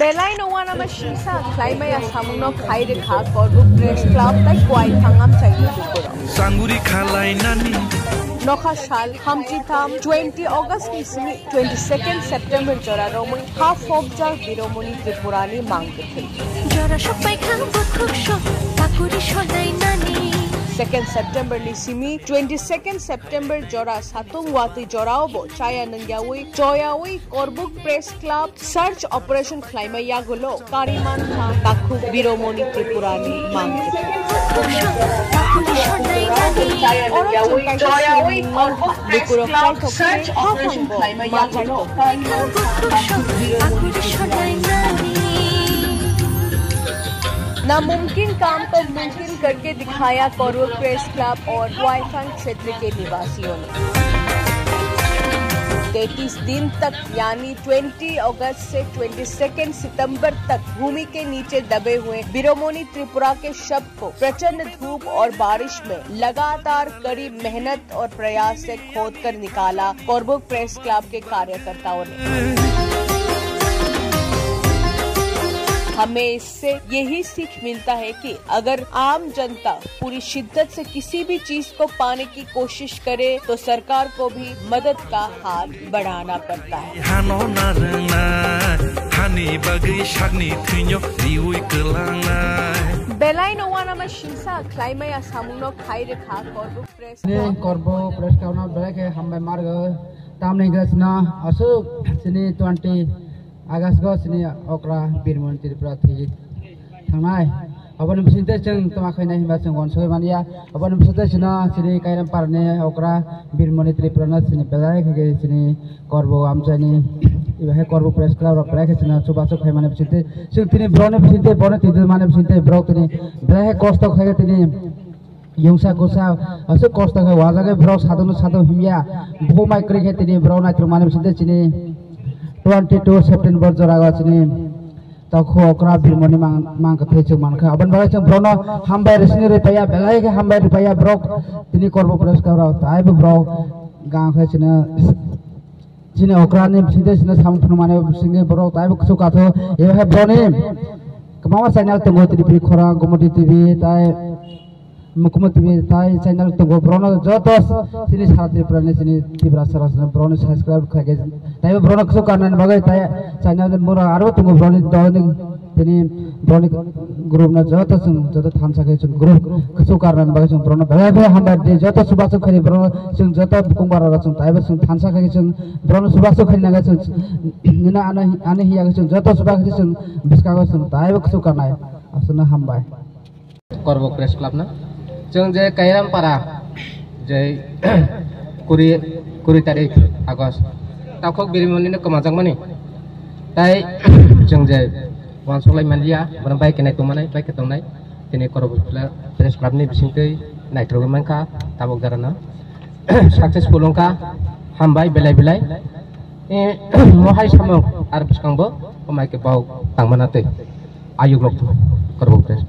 Belai no one am a shisa, climb a samuno kaide kak or press club like quite hangam chagi. Sanguri Kalai Nani Nokhashal, Hamchitam, 20 August Kismi, 22nd September Joraromi, half of Jar Viromoni Tripurani Mangati. Jorashopai Kambukshop, Takuri Shodai Nani. 2nd September Lisimi, 22nd September Jora Satung Wati Joraobo, Chaya Nangyawi, Joyawi, Korbuk Press Club, Search Operation Klima Yagulo, Kariman Khan, Taku, Viromoni Tripurani, Mangati. Joyawi, Korbuk Press Club, Search Operation Klima Yagulo, नामुमकिन काम को मुमकिन करके दिखाया कोरबुक press club और वाईफांग क्षेत्र के निवासियों ने 33 दिन तक यानी 20 अगस्त से 22 सितंबर तक भूमि के नीचे दबे हुए वीरोमोनी त्रिपुरा के शव को प्रचंड धूप और बारिश में लगातार कड़ी मेहनत और प्रयास से खोदकर निकाला कोरबुक प्रेस क्लब के कार्यकर्ताओं ने। हमें इससे यही सीख मिलता है कि अगर आम जनता पूरी शिद्दत से किसी भी चीज को पाने की कोशिश करे तो सरकार को भी मदद का हाथ बढ़ाना पड़ता है। बेलाई नोवाना में शिंसा क्लाइमा या सामुनो खाई रखा कोरबुक प्रेस का ना बेलाके हम मार्ग तामने गसना असुक सिनी 20 Agas go sini okra Birmon Tripura thi thangnai abon bisinte cheng tamakhai nai himba cheng gonsoi mania abon bisinte sina sini kairam parne okra Birmon Tripura na sini belai khage sini korbo amchani ibahe korbo press club rak belai khina subasuk khai mane bisinte sing tini brone bisinte bone tidu mane bisinte bro tini belai kosto khage tini Yungsa kosa asu kosto khai wajage bro sadu himya bho mai kri khe tini bro na tru mane bisinte sini 22 September Joraga sini takho okra Birmoni mang ka thechu manka aban bagai chang brono hambai resni re paya belai ke hambai re paya brok tini korbo press ka ra tai bro gang kha sini okra ni sinde sine samthnu mane singe brok tai bu su ka tho e ha broni kamawa channel tongo tv khora gomoti tv tai Mukhmati tai channel tongo brono jotos sini satri prane sini tibra sarasna brono subscribe khage tai brono kso karna bagai tai channel den mora aro tongo brono doni tini brono group na jotos joto thamsa ke group kso karna bagai chung brono bagai hamba de joto subasu khari brono chung joto bukungbar ra chung tai chung thamsa ke chung brono subasu khari na chung nina ane hiya ke chung joto subasu chung biska ke chung tai kso karna asuna hamba Korbuk Press Club na जों जे कायराम पारा जे कुरी तारिख August ताखक बिरिमोनी ने कमाजों माने ताई जों जे वानसलाय मानजिया बरं bike केनाय तंमानाय बाइक केतंनाय दिनै कोरबुक प्रेस क्लब नि बिसिंकै नायथ्रगमानखा ताबक जाराना सक्सेसफुल अंका हामबाय बेलाय महाय सामो आरो बिसखांबो माइके बाव तांमानातै आयुग्लक कोरबुक प्रेस